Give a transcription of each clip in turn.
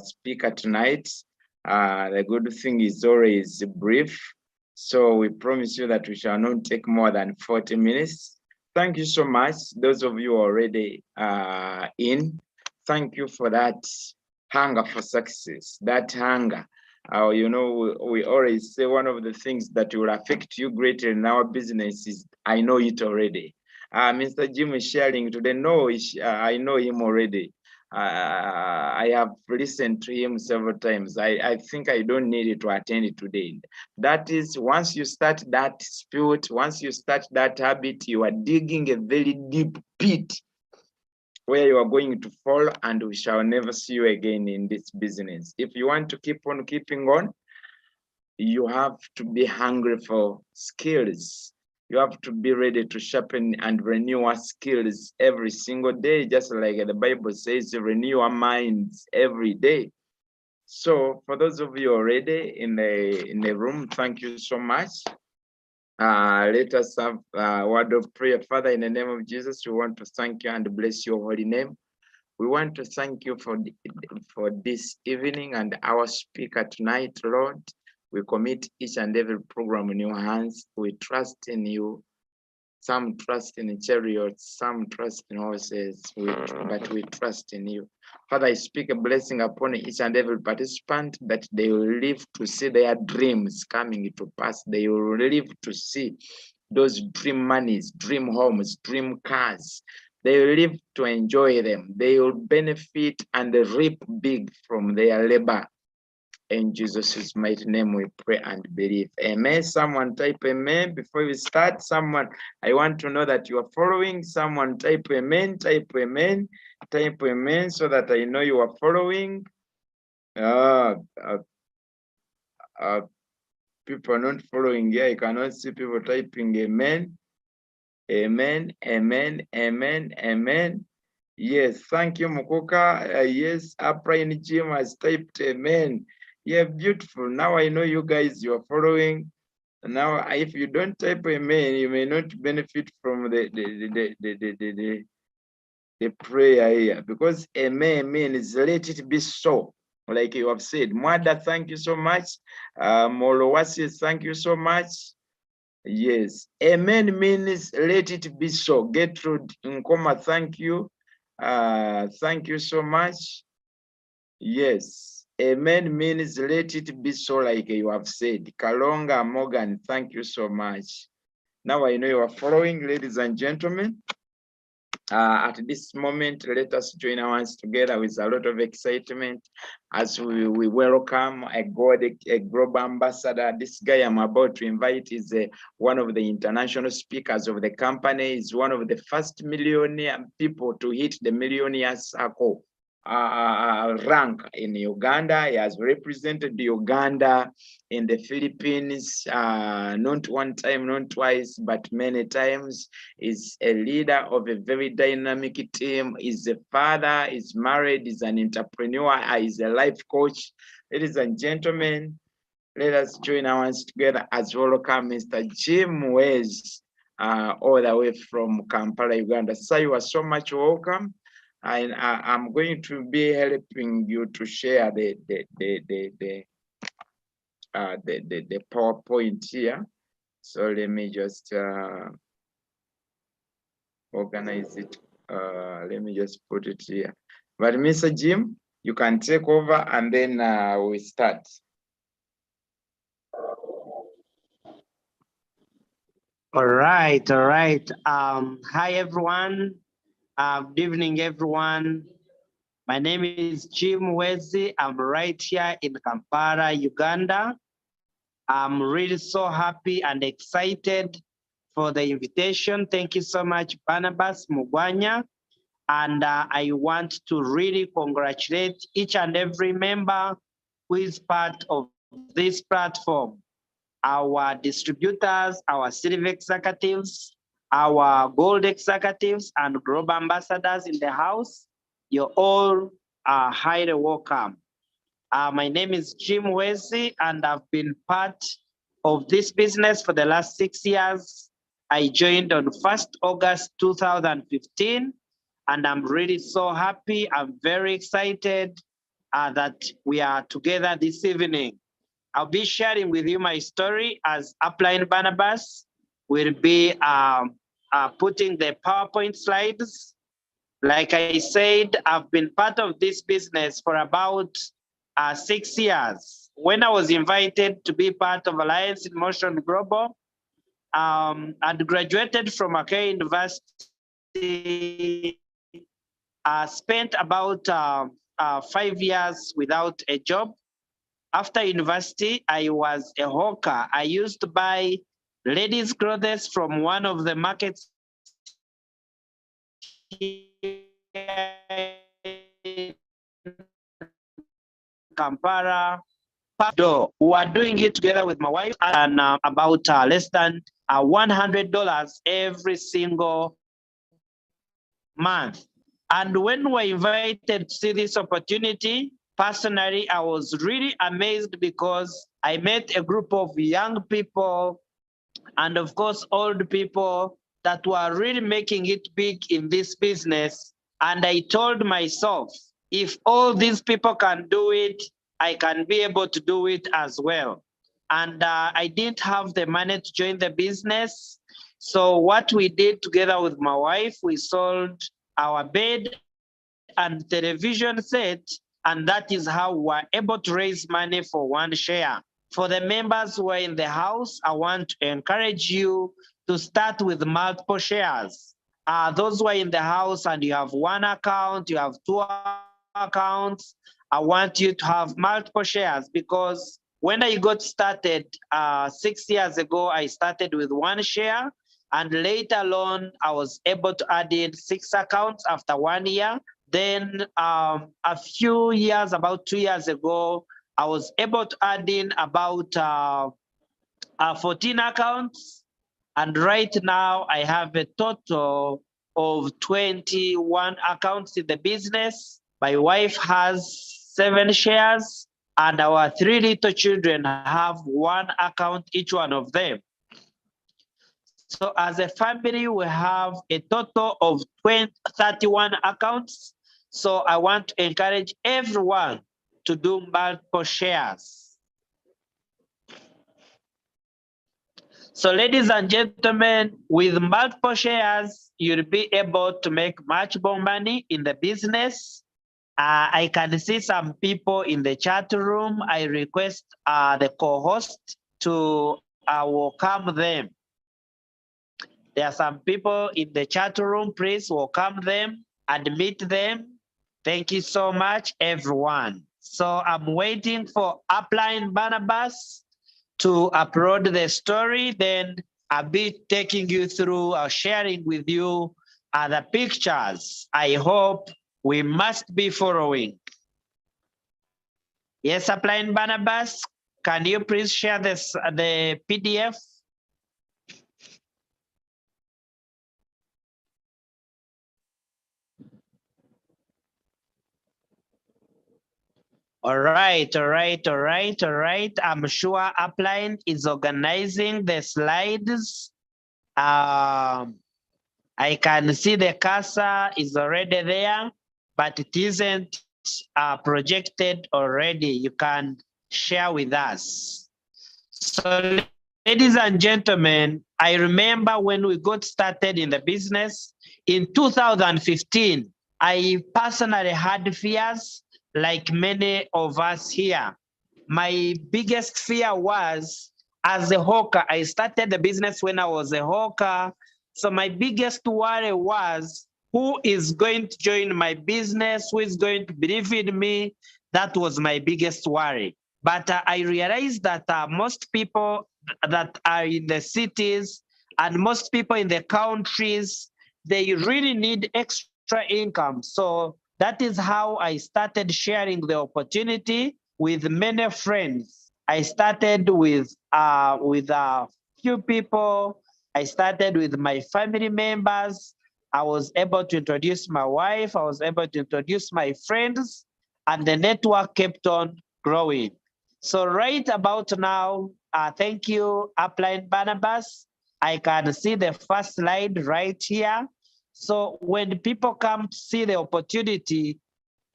speaker tonight. The good thing is always brief. So we promise you that we shall not take more than 40 minutes. Thank you so much. Those of you already in, thank you for that hunger for success, that hunger. You know, we always say one of the things that will affect you greatly in our business is, I know it already. Mr. Jim is sharing today. No, I know him already. I have listened to him several times. I think I don't need it to attend it today. That is, once you start that spirit, once you start that habit, you are digging a very deep pit where you are going to fall, and we shall never see you again in this business. If you want to keep on keeping on, you have to be hungry for skills. You have to be ready to sharpen and renew our skills every single day, just like the Bible says, renew our minds every day. So for those of you already in the room, thank you so much. Let us have a word of prayer. Father, in the name of Jesus, we want to thank you and bless your holy name. We want to thank you for this evening and our speaker tonight, Lord. We commit each and every program in your hands. We trust in you. Some trust in chariots, some trust in horses, but we trust in you. Father, I speak a blessing upon each and every participant, that they will live to see their dreams coming to pass. They will live to see those dream monies, dream homes, dream cars. They will live to enjoy them. They will benefit and reap big from their labor. In Jesus' mighty name we pray and believe. Amen. Someone type amen before we start. Someone, I want to know that you are following. Someone type amen, type amen, type amen, so that I know you are following. People are not following here. I cannot see people typing amen. Amen, amen, amen, amen. Yes, thank you, Mukuka. Yes, Upright Jim has typed amen. Yeah, beautiful. Now I know you guys, you are following. Now, if you don't type amen, you may not benefit from the prayer here, because amen means let it be so, like you have said. Mwada, thank you so much. Molowasi, thank you so much. Yes, amen means let it be so. Gertrude Nkoma, thank you. Thank you so much. Yes. Amen means let it be so, like you have said. Kalonga Morgan, thank you so much. Now I know you are following, ladies and gentlemen. At this moment, let us join our hands together with a lot of excitement as we welcome a global ambassador. This guy I'm about to invite is one of the international speakers of the company. He's one of the first millionaire people to hit the millionaire circle rank in Uganda. He has represented Uganda in the Philippines, not one time, not twice, but many times. Is a leader of a very dynamic team. Is a father, is married, is an entrepreneur, is a life coach. Ladies and gentlemen, let us join our hands together as we welcome Mr. Jim Wes, all the way from Kampala, Uganda. So you are so much welcome. And I'm going to be helping you to share the PowerPoint here. So let me just organize it. Let me just put it here. But Mr. Jim, you can take over and then we start. All right. Hi everyone. Good evening, everyone. My name is Jim Wezi. I'm right here in Kampala, Uganda. I'm really so happy and excited for the invitation. Thank you so much, Barnabas Mugwanya. And I want to really congratulate each and every member who is part of this platform. Our distributors, our silver executives, our gold executives, and global ambassadors in the house, you all are highly welcome. My name is Jim Wesi, and I've been part of this business for the last 6 years. I joined on 1st August 2015, and I'm really so happy. I'm very excited that we are together this evening. I'll be sharing with you my story as Upline Barnabas will be putting the PowerPoint slides. Like I said, I've been part of this business for about 6 years. When I was invited to be part of Alliance in Motion Global, I'd graduated from Akay University, spent about 5 years without a job. After university, I was a hawker. I used to buy ladies' clothes from one of the markets in Kampala. We were doing it together with my wife, and about less than $100 every single month. And when we were invited to see this opportunity, personally, I was really amazed because I met a group of young people and of course, old people that were really making it big in this business. And I told myself, if all these people can do it, I can be able to do it as well. And I didn't have the money to join the business. So what we did together with my wife, we sold our bed and television set, and that is how we were able to raise money for one share. For the members who are in the house, I want to encourage you to start with multiple shares. Those who are in the house and you have one account, you have two accounts, I want you to have multiple shares, because when I got started 6 years ago, I started with one share, and later on, I was able to add in 6 accounts after 1 year. Then a few years, about 2 years ago, I was able to add in about 14 accounts. And right now I have a total of 21 accounts in the business. My wife has 7 shares, and our 3 little children have 1 account, each one of them. So as a family, we have a total of 31 accounts. So I want to encourage everyone to do multiple shares. So ladies and gentlemen, with multiple shares, you'll be able to make much more money in the business. I can see some people in the chat room. I request the co-host to welcome them. There are some people in the chat room. Please welcome them and meet them. Thank you so much, everyone. So I'm waiting for Upline Barnabas to upload the story. Then I'll be taking you through or sharing with you the pictures. I hope we must be following. Yes, Upline Barnabas, can you please share this, the PDF? All right. I'm sure Upline is organizing the slides. I can see the cursor is already there, but it isn't projected already. You can share with us. So, ladies and gentlemen, I remember when we got started in the business in 2015, I personally had fears, like many of us here. My biggest fear was, as a hawker, I started the business when I was a hawker. So my biggest worry was, who is going to join my business? Who is going to believe in me? That was my biggest worry. But I realized that most people that are in the cities and most people in the countries, they really need extra income. So that is how I started sharing the opportunity with many friends. I started with a few people. I started with my family members. I was able to introduce my wife. I was able to introduce my friends, and the network kept on growing. So right about now, thank you, Upline Barnabas. I can see the first slide right here. So when people come to see the opportunity,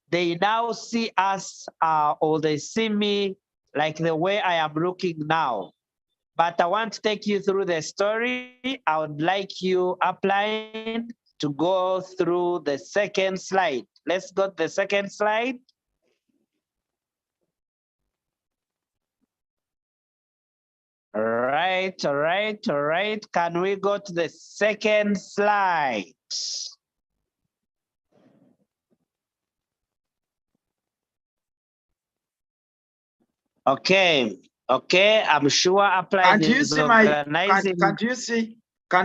they now see us or they see me like the way I am looking now. But I want to take you through the story. I would like you upline to go through the second slide. Let's go to the second slide. All right, all right, all right. Can we go to the second slide? Okay, okay. I'm sure Upline Can't you is see my organizing. can't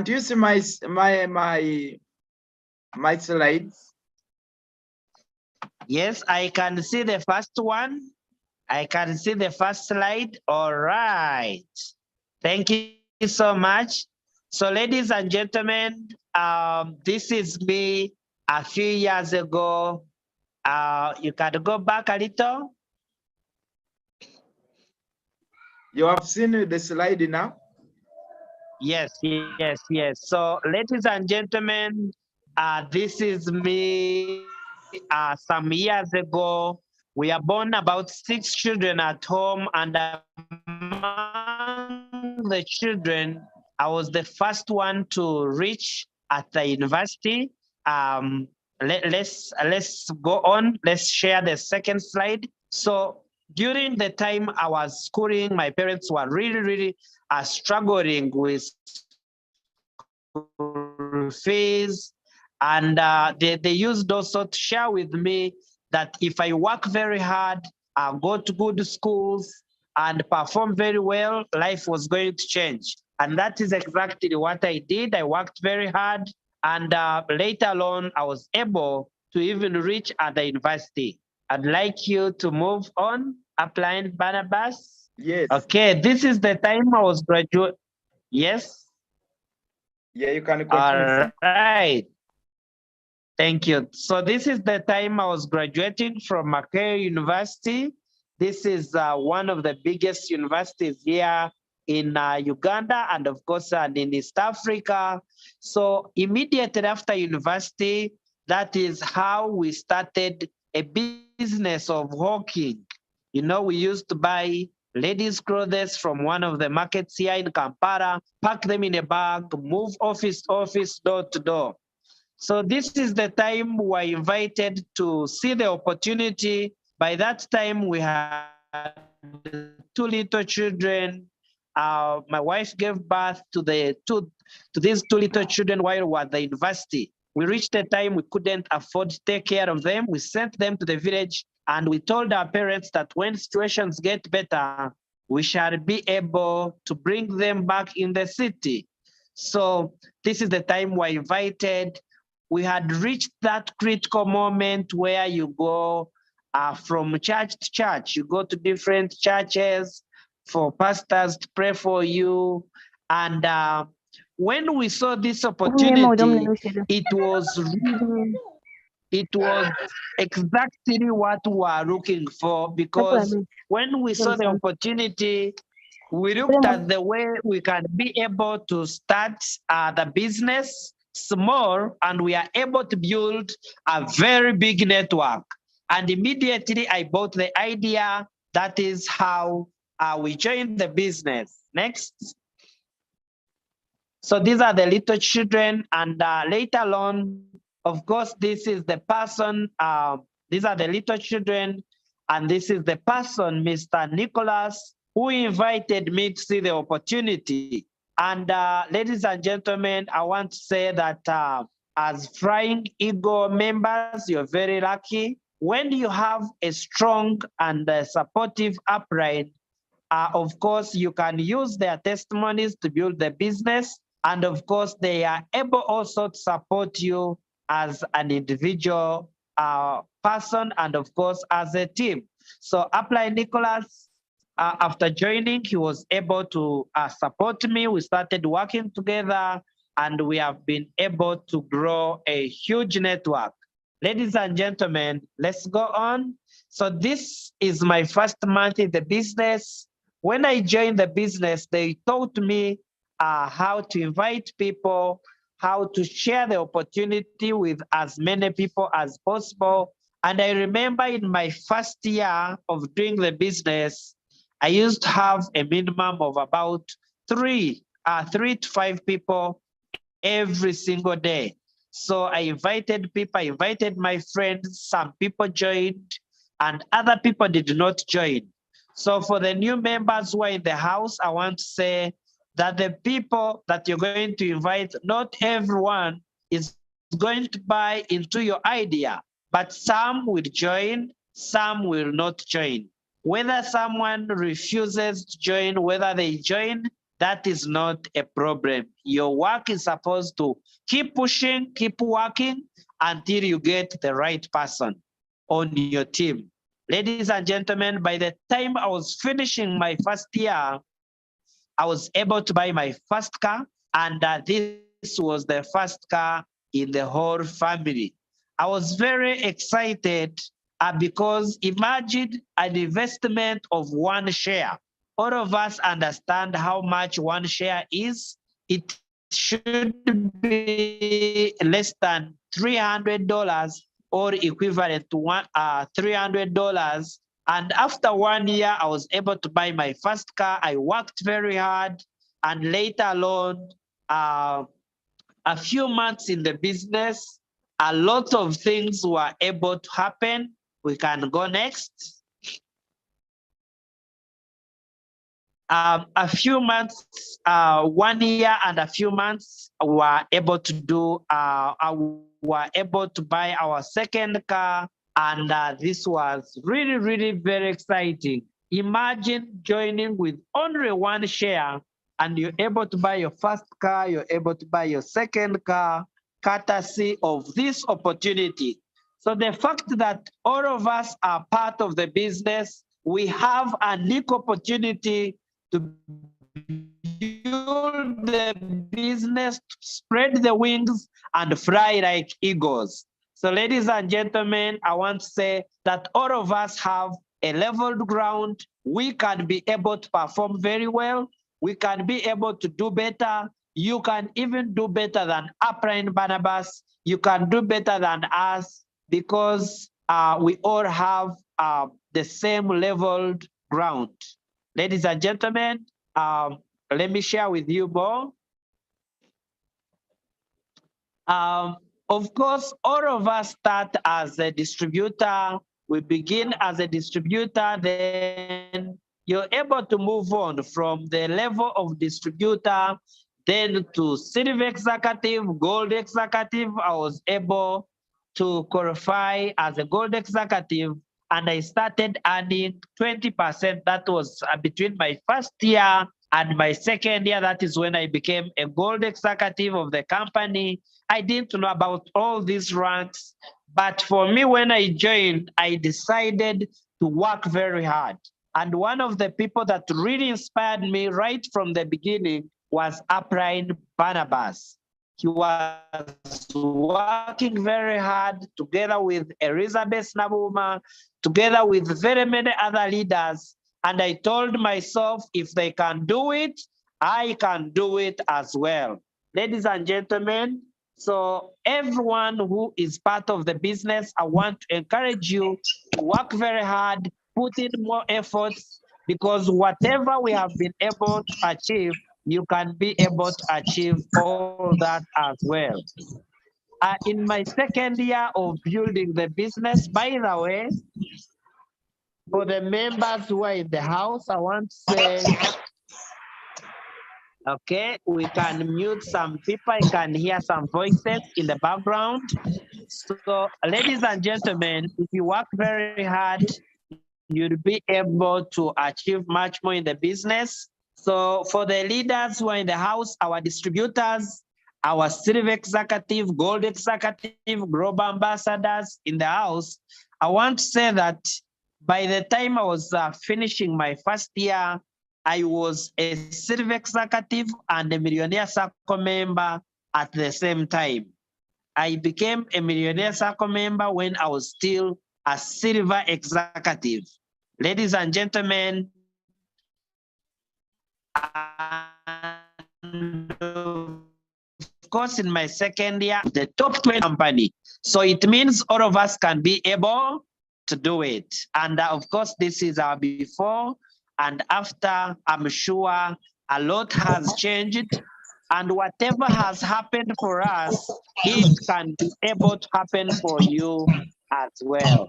you see my slides? Yes, I can see the first one. I can see the first slide. All right. Thank you so much. So ladies and gentlemen, this is me a few years ago. You can go back a little. You have seen the slide now? Yes, yes, yes. So ladies and gentlemen, this is me some years ago. We are born about 6 children at home, and among the children, I was the first one to reach at the university. Let's go on. Let's share the second slide. So during the time I was schooling, my parents were really struggling with school fees, and they used also to share with me that if I work very hard, go to good schools, and perform very well, life was going to change. And that is exactly what I did. I worked very hard, and later on, I was able to even reach at the university. I'd like you to move on, applying Barnabas. Yes. Okay, this is the time I was graduate. Yes. Yeah, you can continue, All sir. right. Thank you. So this is the time I was graduating from Mackay University. This is one of the biggest universities here in Uganda and of course in East Africa. So immediately after university, that is how we started a business of hawking. You know, we used to buy ladies' clothes from one of the markets here in Kampala, pack them in a bag, move office to office, door to door. So this is the time we were invited to see the opportunity. By that time, we had 2 little children. My wife gave birth to these 2 little children while we were at the university. We reached a time we couldn't afford to take care of them. We sent them to the village, and we told our parents that when situations get better, we shall be able to bring them back in the city. So this is the time we're invited. We had reached that critical moment where you go from church to church. You go to different churches for pastors to pray for you. And when we saw this opportunity, it was exactly what we were looking for, because when we saw the opportunity, we looked at the way we can be able to start the business small, and we are able to build a very big network. And immediately I bought the idea. That is how we joined the business. Next. So these are the little children, and later on, of course, this is the person, these are the little children, and this is the person, Mr. Nicholas, who invited me to see the opportunity. And ladies and gentlemen, I want to say that as Flying Eagle members, you're very lucky. When you have a strong and supportive upline, of course, you can use their testimonies to build the business. And of course, they are able also to support you as an individual person and of course, as a team. So Apply Nicholas, after joining, he was able to support me. We started working together and we have been able to grow a huge network. Ladies and gentlemen, let's go on. So this is my first month in the business. When I joined the business, they taught me how to invite people, how to share the opportunity with as many people as possible. And I remember in my first year of doing the business, I used to have a minimum of about three to five people every single day. So I invited people, I invited my friends, some people joined, and other people did not join. So for the new members who are in the house, I want to say that the people that you're going to invite, not everyone is going to buy into your idea, but some will join, some will not join. Whether someone refuses to join, whether they join, that is not a problem. Your work is supposed to keep pushing, keep working until you get the right person on your team. Ladies and gentlemen, by the time I was finishing my first year, I was able to buy my first car, and this was the first car in the whole family. I was very excited because imagine an investment of one share. All of us understand how much one share is. It should be less than $300 or equivalent to $300. And after 1 year, I was able to buy my first car. I worked very hard. And later on, a few months in the business, a lot of things were able to happen. We can go next. A few months, 1 year and a few months, were able to were able to buy our second car, and this was really, really very exciting. Imagine joining with only one share, and you're able to buy your first car, you're able to buy your second car, courtesy of this opportunity. So the fact that all of us are part of the business, we have a unique opportunity to build the business, spread the wings, and fly like eagles. So ladies and gentlemen, I want to say that all of us have a leveled ground. We can be able to perform very well. We can be able to do better. You can even do better than Upright Barnabas. You can do better than us because we all have the same leveled ground. Ladies and gentlemen, let me share with you more. Of course, all of us start as a distributor. We begin as a distributor, then you're able to move on from the level of distributor, then to silver executive, gold executive. I was able to qualify as a gold executive, and I started earning 20%. That was between my first year and my second year. That is when I became a gold executive of the company. I didn't know about all these ranks, but for me, when I joined, I decided to work very hard. And one of the people that really inspired me right from the beginning was Upright Barnabas. He was working very hard together with Elizabeth Nabuma, together with very many other leaders. And I told myself, if they can do it, I can do it as well. Ladies and gentlemen, so everyone who is part of the business, I want to encourage you to work very hard, put in more efforts, because whatever we have been able to achieve, you can be able to achieve all that as well. In my second year of building the business, by the way, for the members who are in the house, I want to say, okay, we can mute some people. I can hear some voices in the background. So, ladies and gentlemen, if you work very hard, you'll be able to achieve much more in the business. So, for the leaders who are in the house, our distributors, our silver executive, gold executive, global ambassadors in the house, I want to say that by the time I was finishing my first year, I was a silver executive and a Millionaire Circle member at the same time. I became a Millionaire Circle member when I was still a silver executive. Ladies and gentlemen, and of course, course, in my second year, the top 20 company. So it means all of us can be able to do it. And of course, this is our before and after. I'm sure a lot has changed. And whatever has happened for us, it can be able to happen for you as well.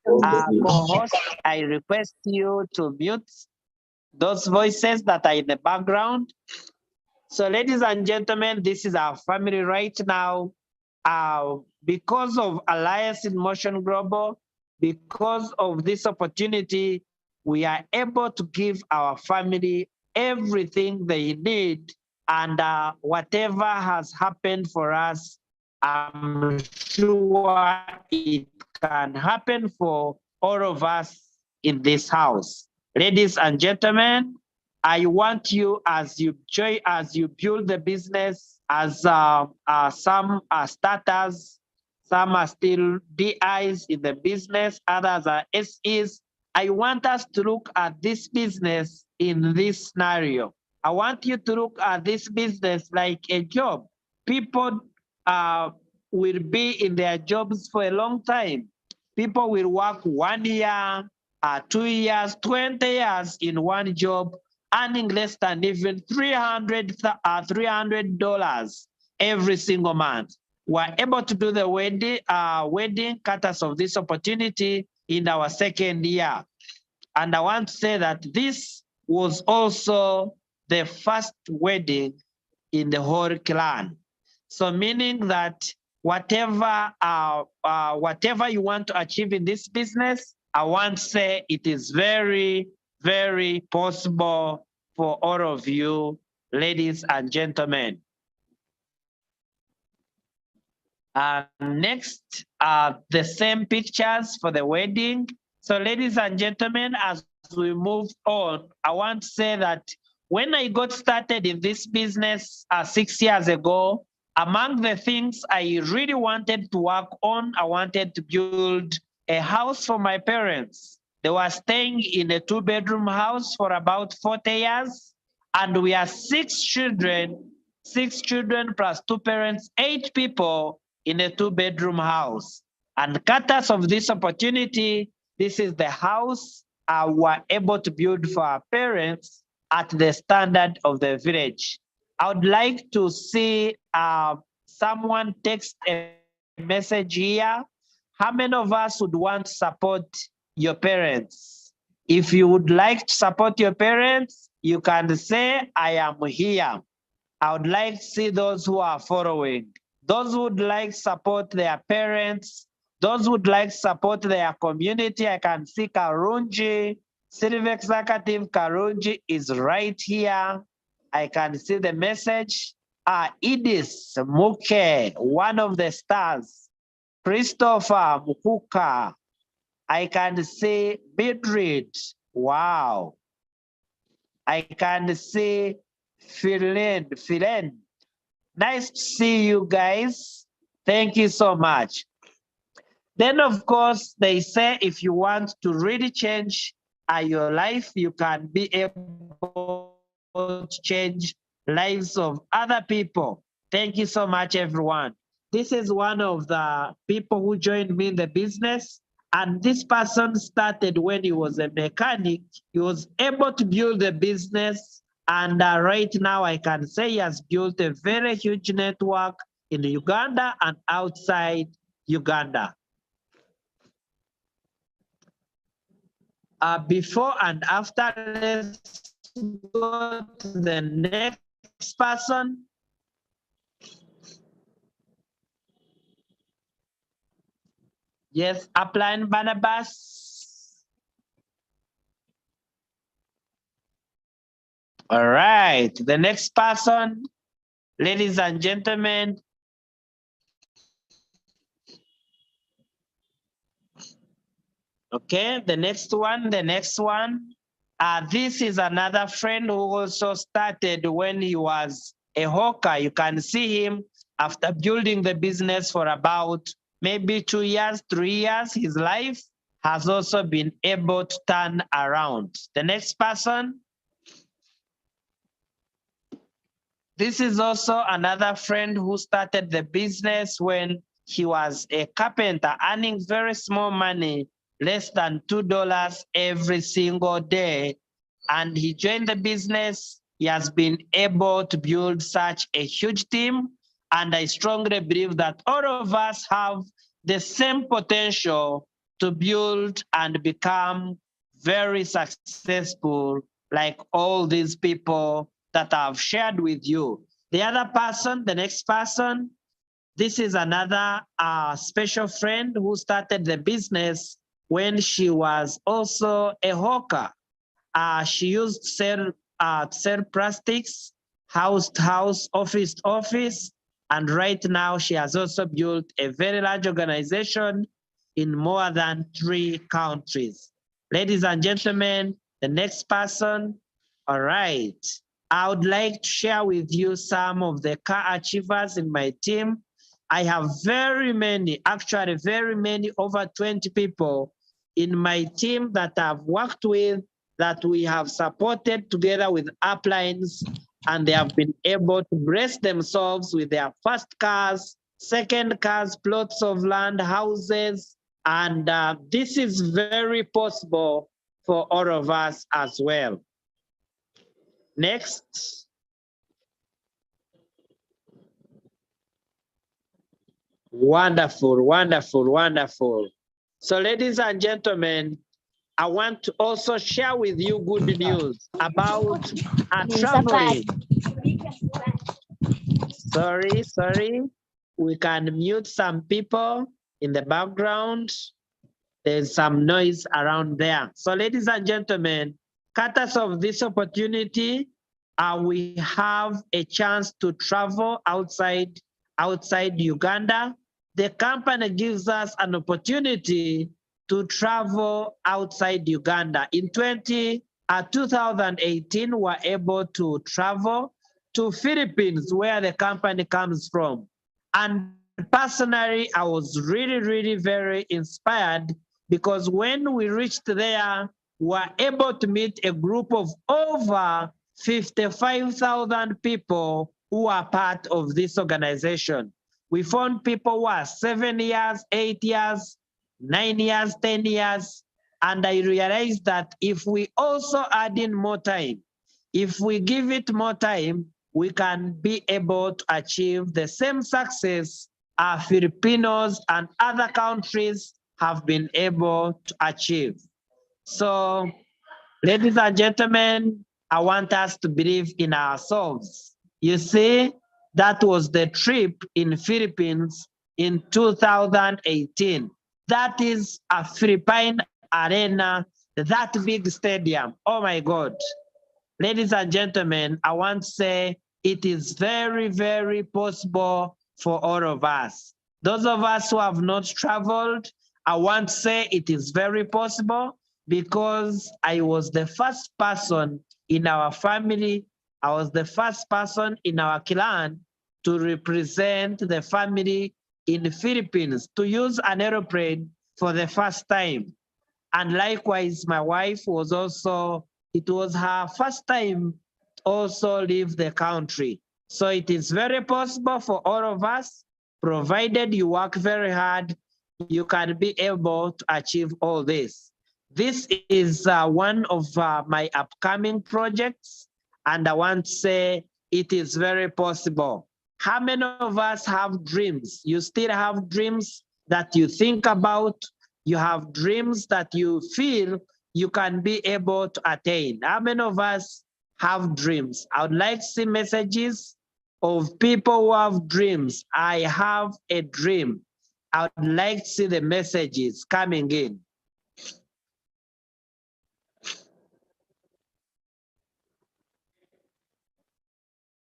Co-host, I request you to mute those voices that are in the background. So ladies and gentlemen, this is our family right now. Because of Alliance in Motion Global, because of this opportunity, we are able to give our family everything they need. And whatever has happened for us, I'm sure it can happen for all of us in this house. Ladies and gentlemen, I want you, as you build the business, as some are starters, some are still DIs in the business, others are SEs. I want us to look at this business in this scenario. I want you to look at this business like a job. People will be in their jobs for a long time. People will work 1 year, 2 years, 20 years in one job, earning less than even $300 every single month. We're able to do the wedding cutters of this opportunity in our second year. And I want to say that this was also the first wedding in the whole clan. So meaning that whatever you want to achieve in this business, I want to say it is very, very possible for all of you, ladies and gentlemen. Next, the same pictures for the wedding. So ladies and gentlemen, as we move on, I want to say that when I got started in this business 6 years ago, among the things I really wanted to work on, I wanted to build a house for my parents. They were staying in a 2-bedroom house for about 40 years, and we are 6 children plus 2 parents, 8 people in a 2-bedroom house. And cutters of this opportunity, this is the house we're able to build for our parents at the standard of the village. I would like to see someone text a message here. How many of us would want to support your parents? If you would like to support your parents, you can say, I am here. I would like to see those who are following. Those who would like to support their parents, those who would like to support their community. I can see Karunji, Civic Executive Karunji is right here. I can see the message. Edis Muke, one of the stars. Christopher Mukuka. I can see Bidrit. Wow. I can see Philen. Nice to see you guys. Thank you so much. Then, of course, they say if you want to really change your life, you can be able to change lives of other people. Thank you so much, everyone. This is one of the people who joined me in the business. And this person started when he was a mechanic. He was able to build a business. And right now I can say he has built a very huge network in Uganda and outside Uganda. Before and after, let's go to the next person. Yes, Upline Barnabas. All right, the next person, ladies and gentlemen. Okay, the next one. This is another friend who also started when he was a hawker. You can see him after building the business for about maybe 2 years, 3 years. His life has also been able to turn around. The next person. This is also another friend who started the business when he was a carpenter, earning very small money, less than $2 every single day. And he joined the business. He has been able to build such a huge team. And I strongly believe that all of us have the same potential to build and become very successful, like all these people that I've shared with you. The other person, the next person, this is another special friend who started the business when she was also a hawker. She used to sell plastics, house to house, office to office. And right now she has also built a very large organization in more than 3 countries. Ladies and gentlemen, the next person, all right. I would like to share with you some of the car achievers in my team. I have very many, actually very many, over 20 people in my team that I've worked with, that we have supported together with uplines, and they have been able to bless themselves with their first cars, second cars, plots of land, houses, and this is very possible for all of us as well. Next. Wonderful, wonderful, wonderful. So ladies and gentlemen, I want to also share with you good news about traveling. Sorry. We can mute some people in the background. There's some noise around there. So ladies and gentlemen, courtesy of this opportunity, we have a chance to travel outside Uganda. The company gives us an opportunity to travel outside Uganda. In 2018, we were able to travel to Philippines, where the company comes from. And personally, I was really very inspired, because when we reached there, we were able to meet a group of over 55,000 people who are part of this organization. We found people who are 7 years, 8 years, 9 years, 10 years, and I realized that if we also add in more time, if we give it more time, we can be able to achieve the same success our Filipinos and other countries have been able to achieve. So, ladies and gentlemen, I want us to believe in ourselves. You see, that was the trip in Philippines in 2018. That is a Philippine arena, that big stadium. Oh my God. Ladies and gentlemen, I want to say it is very possible for all of us. Those of us who have not traveled, I want to say it is very possible, because I was the first person in our family, I was the first person in our clan to represent the family in the Philippines, to use an aeroplane for the first time. And likewise, my wife was also, it was her first time also leave the country. So it is very possible for all of us, provided you work very hard, you can be able to achieve all this. This is one of my upcoming projects, and I want to say it is very possible. How many of us have dreams? You still have dreams that you think about, you have dreams that you feel you can be able to attain. How many of us have dreams? I would like to see messages of people who have dreams. I have a dream. I would like to see the messages coming in.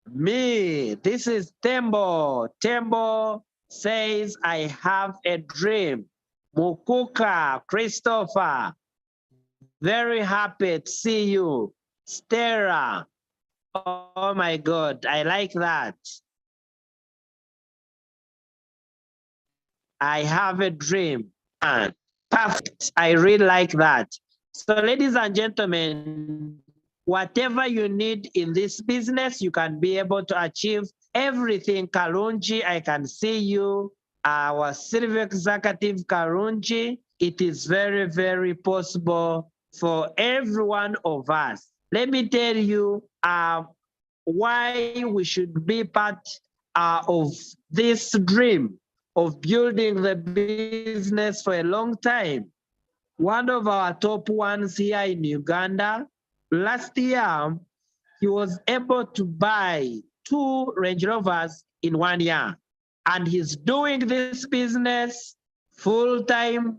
Me, this is Tembo. Tembo says, I have a dream. Mukuka, Christopher, very happy to see you. Stera, oh my God, I like that. I have a dream. Perfect, I really like that. So ladies and gentlemen, whatever you need in this business, you can be able to achieve everything. Karunji, I can see you. Our Silver Executive Karunji, it is very, very possible for every one of us. Let me tell you why we should be part of this dream of building the business for a long time. One of our top ones here in Uganda, last year, he was able to buy 2 Range Rovers in 1 year. And he's doing this business full time,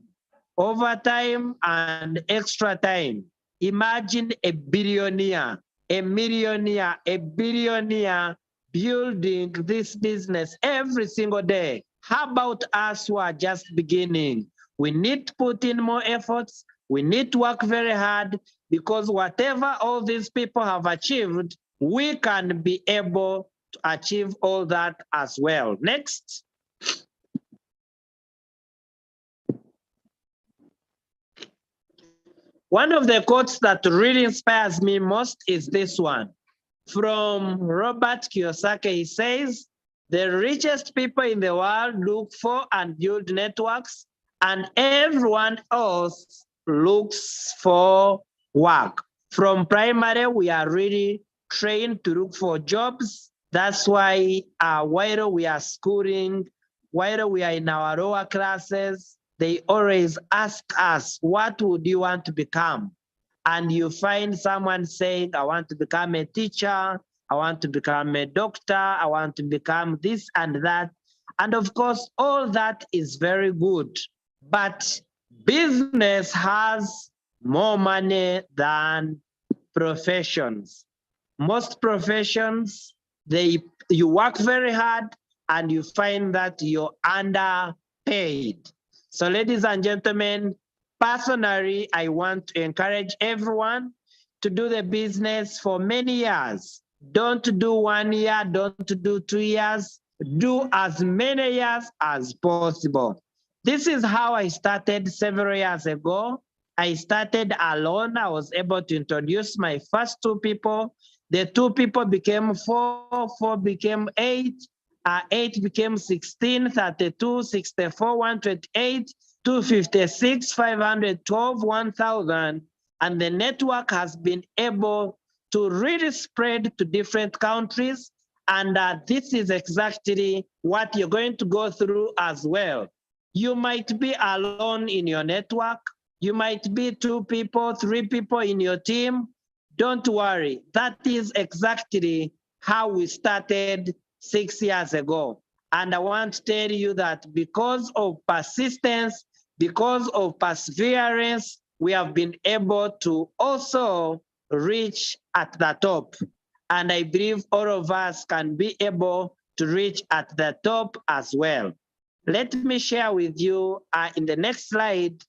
overtime, and extra time. Imagine a billionaire, a millionaire, a billionaire building this business every single day. How about us who are just beginning? We need to put in more efforts. We need to work very hard, because whatever all these people have achieved, we can be able to achieve all that as well. Next. One of the quotes that really inspires me most is this one from Robert Kiyosaki. He says, the richest people in the world look for and build networks, and everyone else looks for work. From primary, we are really trained to look for jobs. That's why while we are schooling, while we are in our lower classes, they always ask us, what would you want to become? And you find someone saying, I want to become a teacher, I want to become a doctor, I want to become this and that. And of course, all that is very good. But business has more money than professions. Most professions, you work very hard and you find that you're underpaid. So ladies and gentlemen, personally, I want to encourage everyone to do the business for many years. Don't do 1 year, don't do 2 years, do as many years as possible. This is how I started several years ago. I started alone. I was able to introduce my first 2 people. The 2 people became 4, 4 became 8, 8 became 16, 32, 64, 128, 256, 512, 1,000. And the network has been able to really spread to different countries. And this is exactly what you're going to go through as well. You might be alone in your network. You might be 2 people, 3 people in your team. Don't worry. That is exactly how we started 6 years ago. And I want to tell you that because of persistence, because of perseverance, we have been able to also reach at the top. And I believe all of us can be able to reach at the top as well. Let me share with you in the next slide.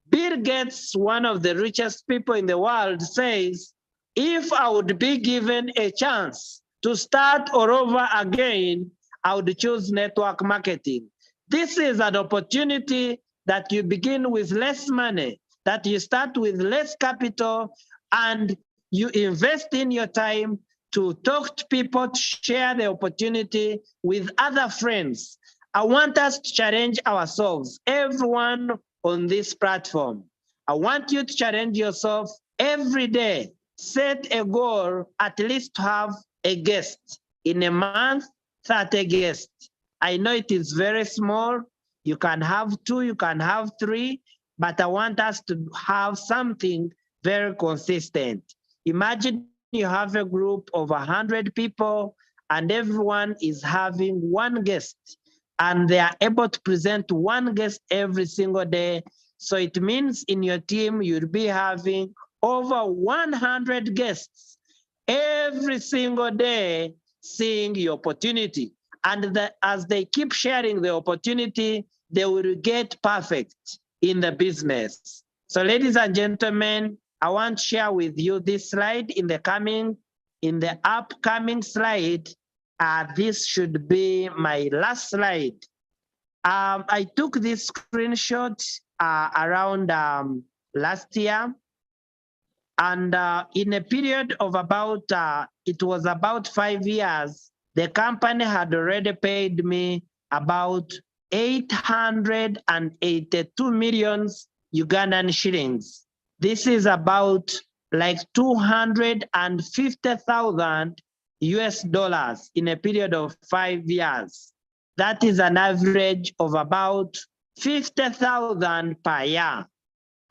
Bill Gates, one of the richest people in the world, says, if I would be given a chance to start all over again, I would choose network marketing. This is an opportunity that you begin with less money, that you start with less capital, and you invest in your time to talk to people, to share the opportunity with other friends. I want us to challenge ourselves, everyone on this platform. I want you to challenge yourself every day. Set a goal, at least to have a guest. In a month, 30 guests. I know it is very small. You can have 2, you can have 3, but I want us to have something very consistent. Imagine you have a group of 100 people and everyone is having 1 guest, and they are able to present 1 guest every single day. So it means in your team, you'll be having over 100 guests every single day seeing the opportunity. And as they keep sharing the opportunity, they will get perfect in the business. So ladies and gentlemen, I want to share with you this slide in the upcoming slide. This should be my last slide. I took this screenshot around last year. And in a period of about, it was about 5 years, the company had already paid me about 882 million Ugandan shillings. This is about like 250,000 US dollars in a period of 5 years. That is an average of about 50,000 per year.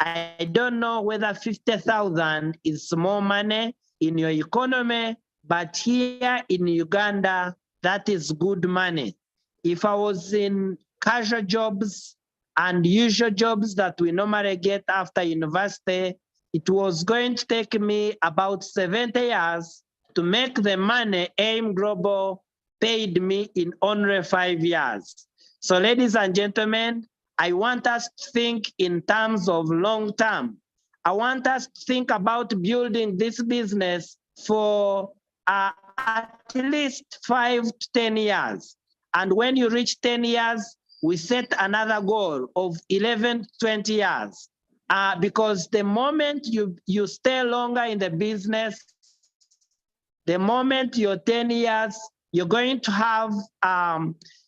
I don't know whether 50,000 is small money in your economy, but here in Uganda, that is good money. If I was in casual jobs and usual jobs that we normally get after university, it was going to take me about 70 years to make the money AIM Global paid me in only 5 years. So ladies and gentlemen, I want us to think in terms of long term. I want us to think about building this business for at least 5 to 10 years. And when you reach 10 years, we set another goal of 11 to 20 years. Because the moment you stay longer in the business, the moment you're 10 years, you're going to have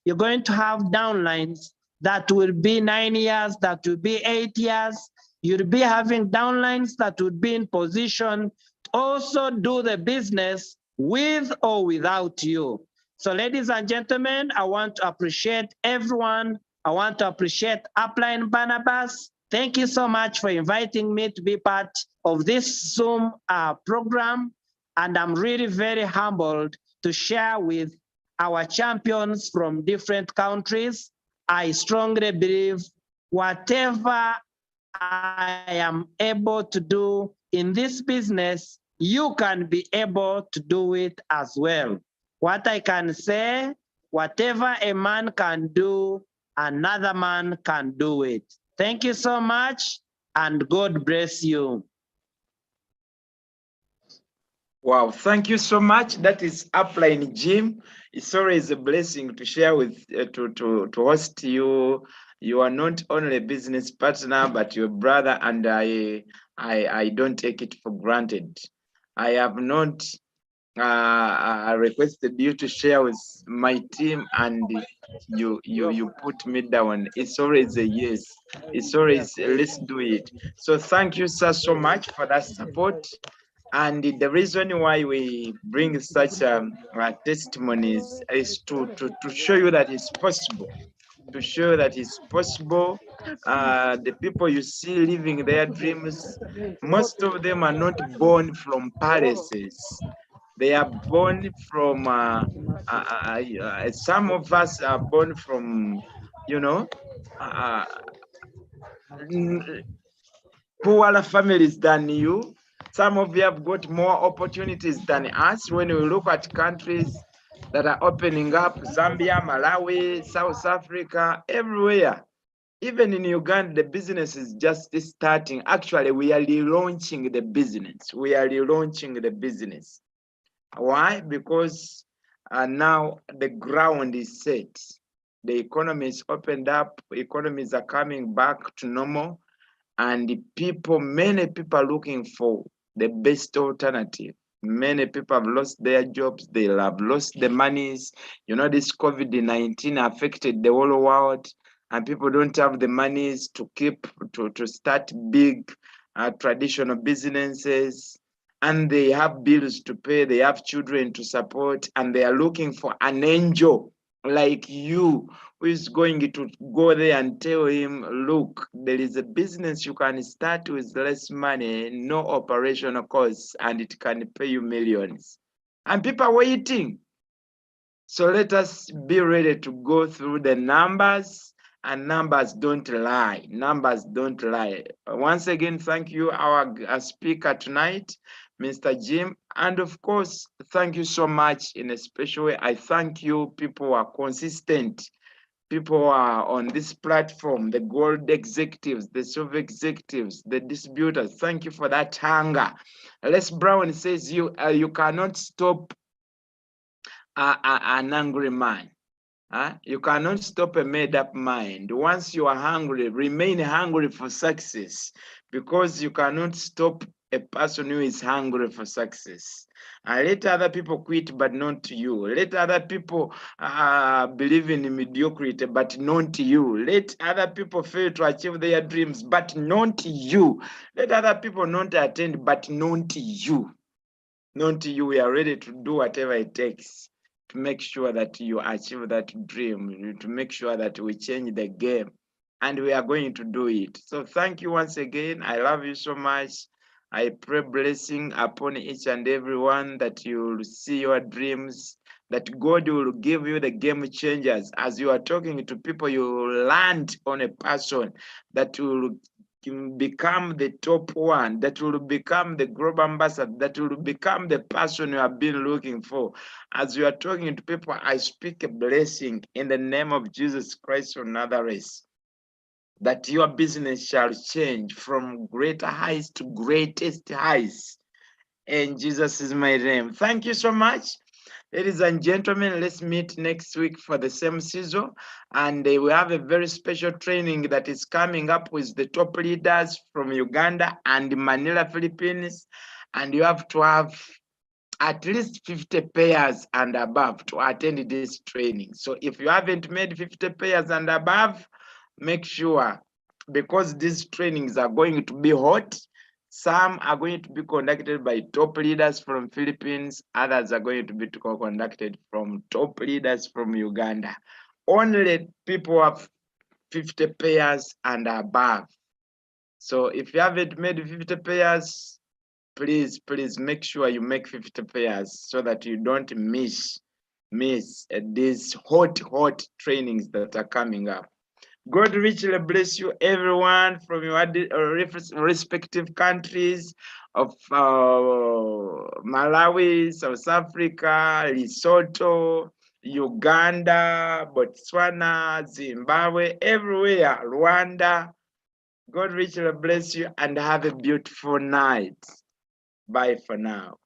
downlines that will be 9 years, that will be 8 years. You'll be having downlines that would be in position to also do the business with or without you. So ladies and gentlemen, I want to appreciate everyone. I want to appreciate Upline Barnabas. Thank you so much for inviting me to be part of this Zoom program. And I'm really very humbled to share with our champions from different countries. I strongly believe whatever I am able to do in this business, you can be able to do it as well. What I can say, whatever a man can do, another man can do it. Thank you so much, and God bless you. Wow, thank you so much. That is Upline Jim. It's always a blessing to share with, to host you. You are not only a business partner, but your brother, and I don't take it for granted. I have not requested you to share with my team, and you put me down. It's always a yes. It's always let's do it. So thank you, sir, so much for that support. And the reason why we bring such testimonies is to show you that it's possible. To show that it's possible. The people you see living their dreams, most of them are not born from palaces. They are born from, some of us are born from, poorer families than you. Some of you have got more opportunities than us. When we look at countries that are opening up, Zambia, Malawi, South Africa, everywhere. Even in Uganda, the business is just starting. Actually, we are relaunching the business. We are relaunching the business. Why? Because now the ground is set. The economy is opened up. Economies are coming back to normal. And many people are looking for the best alternative. Many people have lost their jobs. They have lost the monies. This COVID-19 affected the whole world, and people don't have the monies to start big traditional businesses. And they have bills to pay. They have children to support, and they are looking for an angel like you, who is going to go there and tell him, look, there is a business you can start with less money, no operational costs, and it can pay you millions. And people are waiting. So let us be ready to go through the numbers, and numbers don't lie. Numbers don't lie. Once again, thank you, our speaker tonight, Mr. Jim. And of course, thank you so much in a special way. I thank you, people who are consistent. People who are on this platform, the gold executives, the silver executives, the distributors. Thank you for that hunger. Les Brown says you cannot stop an angry man. You cannot stop a made-up mind. Once you are hungry, remain hungry for success, because you cannot stop a person who is hungry for success. Let other people quit, but not you. Let other people believe in mediocrity, but not you. Let other people fail to achieve their dreams, but not you. Let other people not attend, but not you. Not you. We are ready to do whatever it takes to make sure that you achieve that dream, to make sure that we change the game. And we are going to do it. So thank you once again. I love you so much. I pray blessing upon each and every one, that you will see your dreams, that God will give you the game changers. As you are talking to people, you will land on a person that will become the top one, that will become the global ambassador, that will become the person you have been looking for. As you are talking to people, I speak a blessing in the name of Jesus Christ of Nazareth, that your business shall change from greater heights to greatest heights. In Jesus is my name. Thank you so much. Ladies and gentlemen, let's meet next week for the same season. And we have a very special training that is coming up with the top leaders from Uganda and Manila, Philippines. And you have to have at least 50 pairs and above to attend this training. So if you haven't made 50 pairs and above, make sure, because these trainings are going to be hot. Some are going to be conducted by top leaders from Philippines. Others are going to be conducted from top leaders from Uganda. Only people have 50 pairs and above. So if you haven't made 50 pairs, please make sure you make 50 pairs so that you don't miss these hot trainings that are coming up. God richly bless you, everyone, from your respective countries of Malawi, South Africa, Lesotho, Uganda, Botswana, Zimbabwe, everywhere, Rwanda. God richly bless you and have a beautiful night. Bye for now.